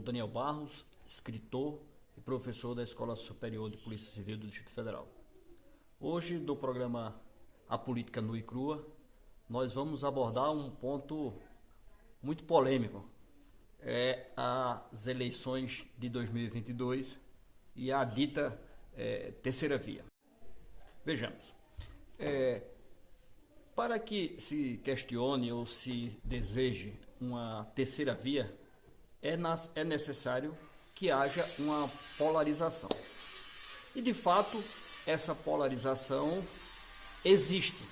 Daniel Barros, escritor e professor da Escola Superior de Polícia Civil do Distrito Federal. Hoje, do programa A Política Nua e Crua, nós vamos abordar um ponto muito polêmico, as eleições de 2022 e a dita terceira via. Vejamos, para que se questione ou se deseje uma terceira via, é necessário que haja uma polarização. E de fato, essa polarização existe.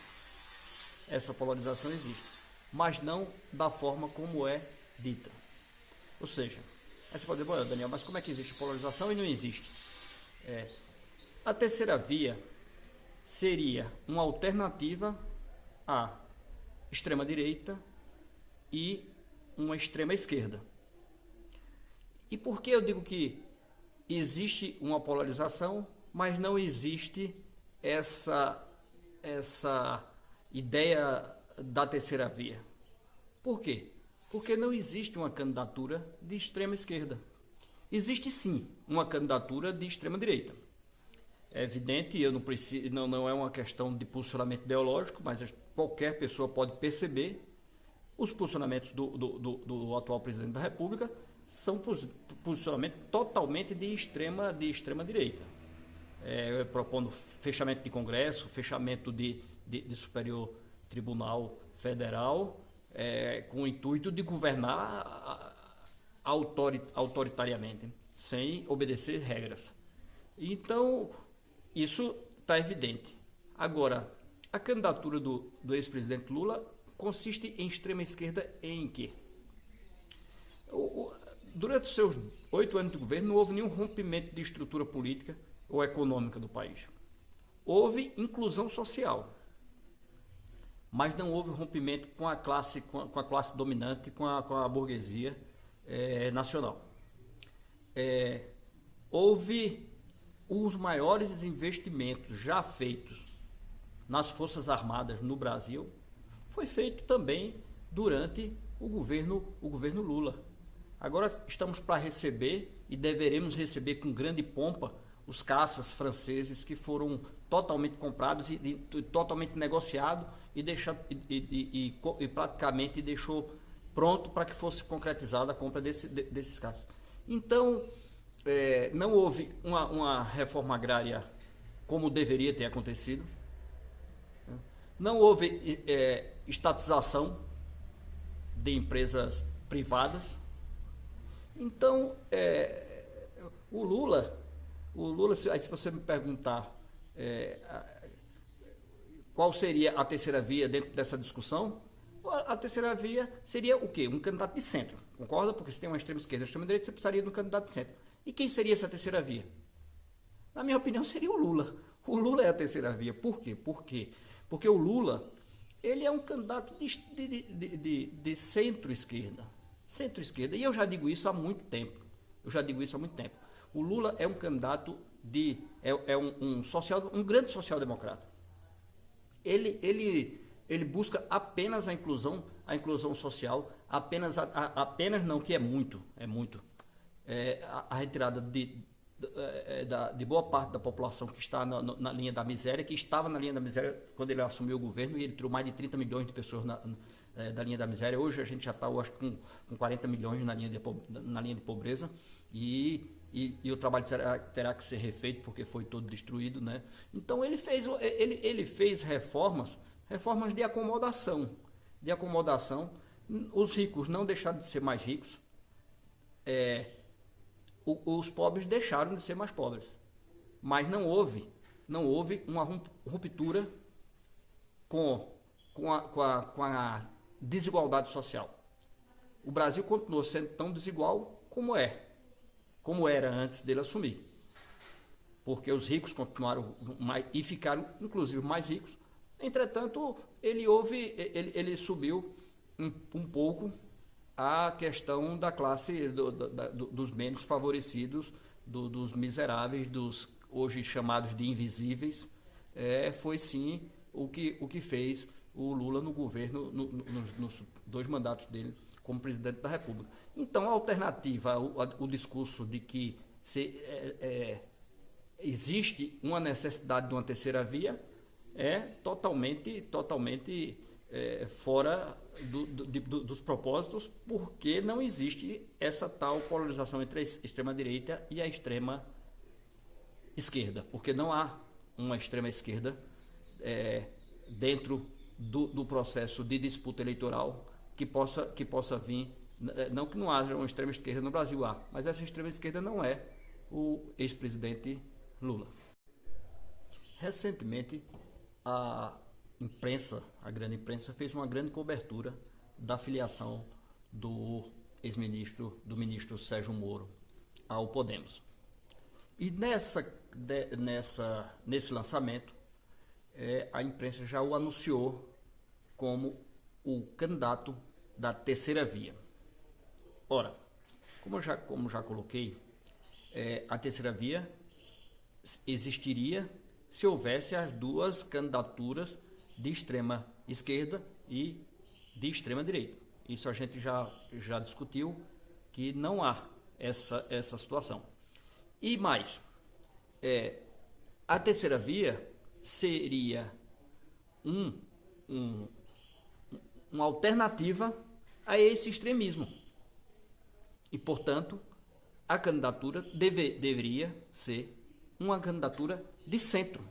Essa polarização existe, mas não da forma como é dita. Ou seja, aí você pode dizer, Daniel, mas como é que existe polarização e não existe? A terceira via seria uma alternativa à extrema-direita e uma extrema-esquerda. E por que eu digo que existe uma polarização, mas não existe essa ideia da terceira via? Por quê? Porque não existe uma candidatura de extrema-esquerda. Existe sim uma candidatura de extrema-direita. É evidente, eu não preciso, não é uma questão de posicionamento ideológico, mas qualquer pessoa pode perceber os posicionamentos do atual presidente da República são posicionamentos totalmente de extrema direita, propondo fechamento de Congresso, fechamento de Superior Tribunal Federal, com o intuito de governar autoritariamente, sem obedecer regras. Então, isso está evidente. Agora, a candidatura do ex-presidente Lula consiste em extrema esquerda em quê? Durante os seus 8 anos de governo, não houve nenhum rompimento de estrutura política ou econômica do país. Houve inclusão social, mas não houve rompimento com a classe dominante, com a burguesia nacional. Houve os maiores investimentos já feitos nas Forças Armadas no Brasil, foi feito também durante o governo Lula. Agora estamos para receber e deveremos receber com grande pompa os caças franceses que foram totalmente comprados e totalmente negociados e praticamente deixou pronto para que fosse concretizada a compra desses caças. Então, não houve uma reforma agrária como deveria ter acontecido. Não houve estatização de empresas privadas. Então, o Lula, se você me perguntar qual seria a terceira via dentro dessa discussão, a terceira via seria o quê? Um candidato de centro, concorda? Porque se tem uma extrema esquerda e uma extrema direita, você precisaria de um candidato de centro. E quem seria essa terceira via? Na minha opinião, seria o Lula. O Lula é a terceira via. Por quê? Porque o Lula, ele é um candidato de centro-esquerda. Centro-esquerda. E eu já digo isso há muito tempo. O Lula é um candidato um grande social-democrata. Ele busca apenas a inclusão social, apenas não, que é muito. A retirada de boa parte da população que está na linha da miséria, que estava na linha da miséria quando ele assumiu o governo, e ele tirou mais de 30 milhões de pessoas da linha da miséria. Hoje a gente já está, acho que com 40 milhões na linha de pobreza, e o trabalho terá que ser refeito porque foi todo destruído, né? Então ele fez reformas de acomodação. Os ricos não deixaram de ser mais ricos, os pobres deixaram de ser mais pobres, mas não houve uma ruptura com a desigualdade social. O Brasil continuou sendo tão desigual como era antes dele assumir, porque os ricos continuaram e ficaram inclusive mais ricos. Entretanto, ele subiu um pouco a questão da classe dos menos favorecidos, dos miseráveis, dos hoje chamados de invisíveis. Foi sim o que fez o Lula no governo, nos 2 mandatos dele como presidente da República. Então, a alternativa, o discurso de que existe uma necessidade de uma terceira via é totalmente fora dos propósitos, porque não existe essa tal polarização entre a extrema-direita e a extrema-esquerda, porque não há uma extrema-esquerda dentro do processo de disputa eleitoral que possa vir, não que não haja uma extrema-esquerda no Brasil, mas essa extrema-esquerda não é o ex-presidente Lula. Recentemente, a grande imprensa, fez uma grande cobertura da filiação do ministro Sérgio Moro ao Podemos. E nesse lançamento, a imprensa já o anunciou como o candidato da terceira via. Ora, como já coloquei, a terceira via existiria se houvesse as 2 candidaturas de extrema esquerda e de extrema direita. Isso a gente já discutiu, que não há essa situação. E mais, a terceira via seria uma alternativa a esse extremismo. E, portanto, a candidatura deveria ser uma candidatura de centro.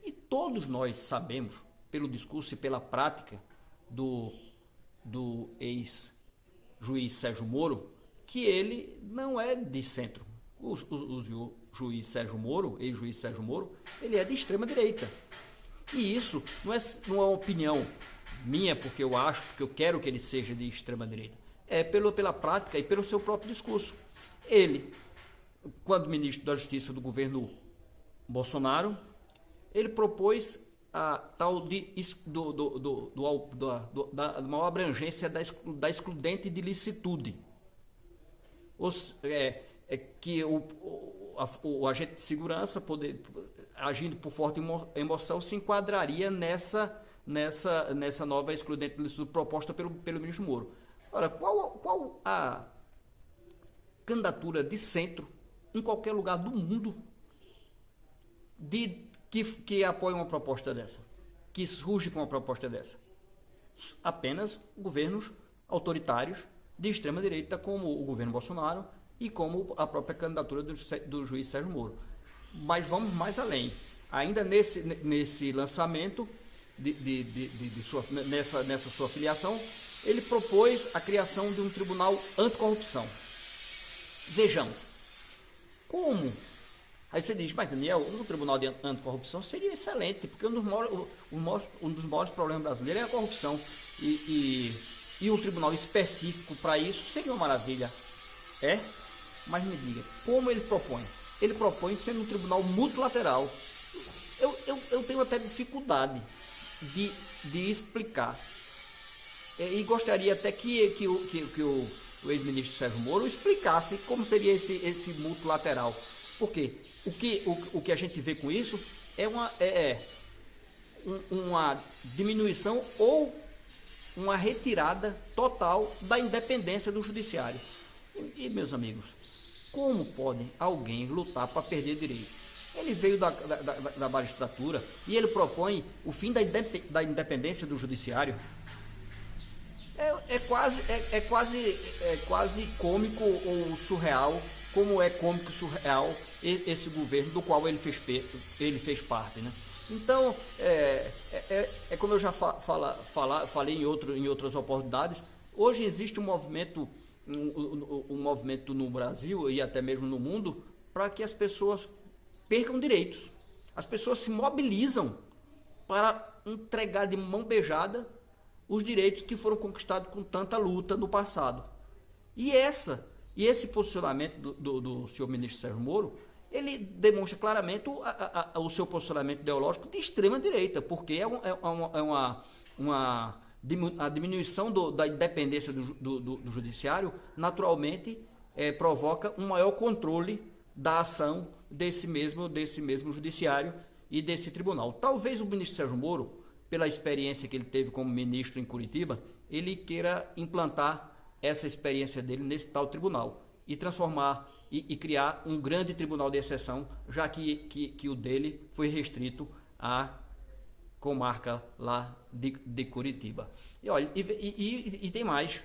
E todos nós sabemos, pelo discurso e pela prática do ex-juiz Sérgio Moro, que ele não é de centro. O juiz Sérgio Moro, ex-juiz Sérgio Moro, ele é de extrema direita. E isso não é uma opinião minha, porque eu quero que ele seja de extrema direita. É pela prática e pelo seu próprio discurso. Ele, quando ministro da Justiça do governo Bolsonaro, ele propôs a tal da maior abrangência da excludente de licitude. Que o agente de segurança, agindo por forte emoção, se enquadraria nessa nova excludente de licitude proposta pelo ministro Moro. Ora, qual a candidatura de centro em qualquer lugar do mundo que apoia uma proposta dessa, que surge com uma proposta dessa? Apenas governos autoritários de extrema direita, como o governo Bolsonaro e como a própria candidatura do juiz Sérgio Moro. Mas vamos mais além. Ainda nesse lançamento nessa sua filiação, ele propôs a criação de um tribunal anticorrupção. Vejamos, como? Aí você diz, mas Daniel, um tribunal de anticorrupção seria excelente, porque um dos maiores problemas brasileiros é a corrupção. E um tribunal específico para isso seria uma maravilha. Mas me diga, como ele propõe? Ele propõe sendo um tribunal multilateral. Eu tenho até dificuldade de explicar. E gostaria até que o ex-ministro Sérgio Moro explicasse como seria esse multilateral. Porque o que a gente vê com isso é uma diminuição ou uma retirada total da independência do judiciário. E meus amigos, como pode alguém lutar para perder direito? Ele veio da magistratura e ele propõe o fim da independência do judiciário. É quase cômico ou surreal, como é cômico e surreal esse governo do qual ele fez parte, né? Então, como eu já falei em outras oportunidades, hoje existe um movimento no Brasil e até mesmo no mundo para que as pessoas percam direitos. As pessoas se mobilizam para entregar de mão beijada os direitos que foram conquistados com tanta luta no passado. E esse posicionamento do senhor ministro Sérgio Moro, ele demonstra claramente o seu posicionamento ideológico de extrema direita, porque a diminuição da independência do judiciário naturalmente provoca um maior controle da ação desse mesmo judiciário e desse tribunal. Talvez o ministro Sérgio Moro pela experiência que ele teve como ministro em Curitiba, ele queira implantar essa experiência dele nesse tal tribunal e transformar e criar um grande tribunal de exceção, já que o dele foi restrito à comarca lá de Curitiba. E olha, e tem mais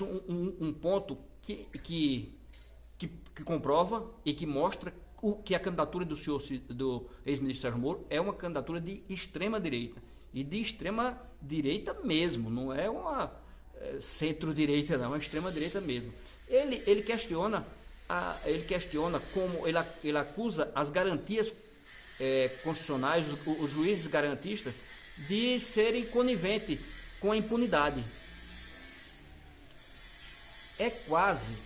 um ponto que comprova e que mostra que a candidatura do ex-ministro Sérgio Moro é uma candidatura de extrema direita, e de extrema direita mesmo, não é uma centro-direita, não, é uma extrema direita mesmo. Ele questiona como ele acusa as garantias constitucionais, os juízes garantistas, de serem coniventes com a impunidade. É quase,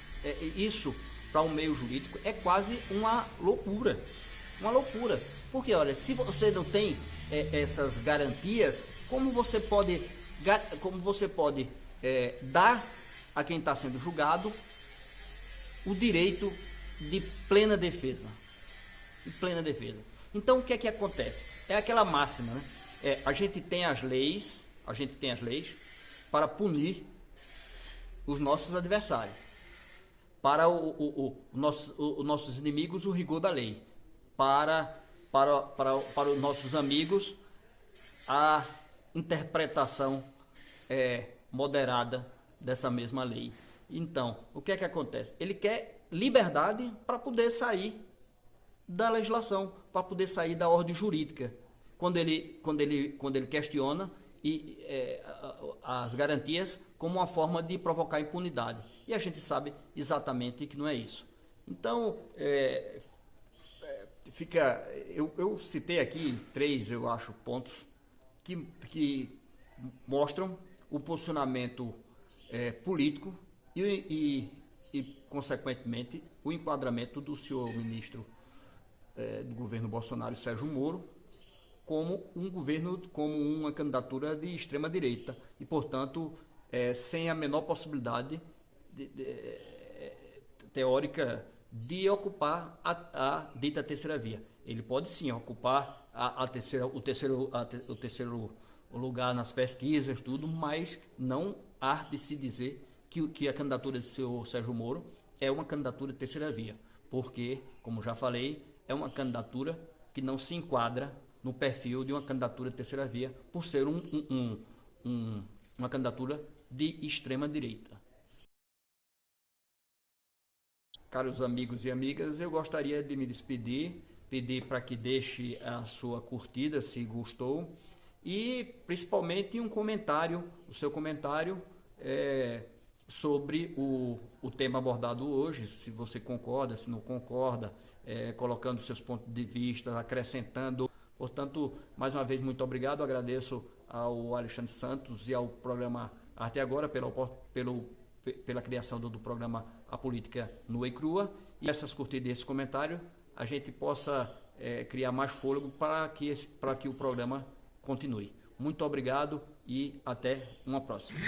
isso para o meio jurídico, é quase uma loucura. Uma loucura. Porque, olha, se você não tem essas garantias, como você pode dar a quem está sendo julgado o direito de plena defesa? De plena defesa. Então, o que é que acontece? É aquela máxima, né? A gente tem as leis para punir os nossos adversários. Para os nossos inimigos, o rigor da lei. Para os nossos amigos, a interpretação moderada dessa mesma lei. Então, o que é que acontece? Ele quer liberdade para poder sair da legislação, para poder sair da ordem jurídica, quando ele questiona as garantias como uma forma de provocar impunidade. E a gente sabe exatamente que não é isso. Então, eu citei aqui 3, eu acho, pontos que mostram o posicionamento político e, consequentemente, o enquadramento do senhor ministro do governo Bolsonaro, Sérgio Moro, como uma candidatura de extrema direita e, portanto, sem a menor possibilidade teórica de ocupar a dita terceira via. Ele pode sim ocupar o terceiro lugar nas pesquisas, tudo, mas não há de se dizer que a candidatura do senhor Sérgio Moro é uma candidatura de terceira via, porque, como já falei, é uma candidatura que não se enquadra no perfil de uma candidatura de terceira via, por ser uma candidatura de extrema direita. Caros amigos e amigas, eu gostaria de me despedir, pedir para que deixe a sua curtida se gostou e principalmente um comentário, o seu comentário sobre o tema abordado hoje, se você concorda, se não concorda, colocando seus pontos de vista, acrescentando. Portanto, mais uma vez, muito obrigado, agradeço ao Alexandre Santos e ao programa Arte Agora pela criação do programa A Política Nua e Crua, e essas curtidas e esse comentário, a gente possa criar mais fôlego para que o programa continue. Muito obrigado e até uma próxima.